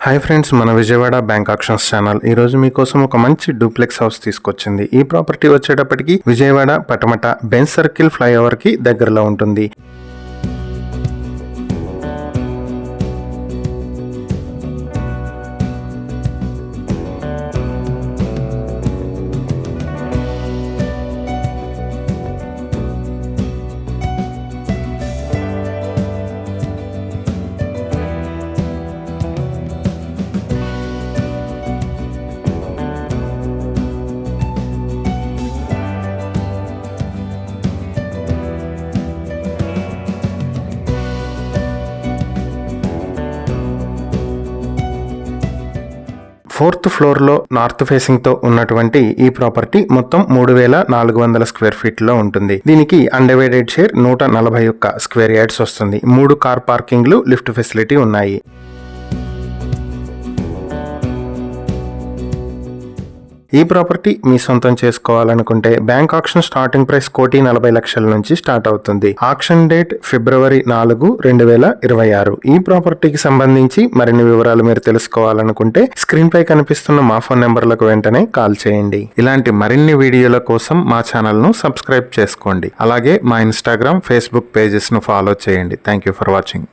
Hi friends, మన Vijayawada bank actions channel ఈ రోజు మీకోసం ఒక మంచి డూప్లెక్స్ హౌస్ తీసుకొచ్చింది. ఈ ప్రాపర్టీ వచ్చేటప్పటికి Vijayawada Patamata bench circle flyover కి దగ్గరలో ఉంటుంది. ఫోర్త్ ఫ్లోర్ లో నార్త్ ఫేసింగ్ తో ఉన్నటువంటి ఈ ప్రాపర్టీ మొత్తం 3400 స్క్వేర్ ఫీట్ లో ఉంటుంది. దీనికి అన్డివైడెడ్ షేర్ 141 స్క్వేర్ యార్డ్స్ వస్తుంది. 3 కార్ పార్కింగ్లు, లిఫ్ట్ ఫెసిలిటీ ఉన్నాయి. ఈ ప్రాపర్టీ మీ సొంతం చేసుకోవాలనుకుంటే బ్యాంక్ ఆక్షన్ స్టార్టింగ్ ప్రైస్ 1,40,00,000 నుంచి స్టార్ట్ అవుతుంది. ఆక్షన్ డేట్ ఫిబ్రవరి 4, 2026. ఈ ప్రాపర్టీకి సంబంధించి మరిన్ని వివరాలు మీరు తెలుసుకోవాలనుకుంటే స్క్రీన్ పై కనిపిస్తున్న మా ఫోన్ నెంబర్లకు వెంటనే కాల్ చేయండి. ఇలాంటి మరిన్ని వీడియోల కోసం మా ఛానల్ ను సబ్స్క్రైబ్ చేసుకోండి. అలాగే మా ఇన్స్టాగ్రామ్, ఫేస్బుక్ పేజెస్ ను ఫాలో చేయండి. Thank you for watching.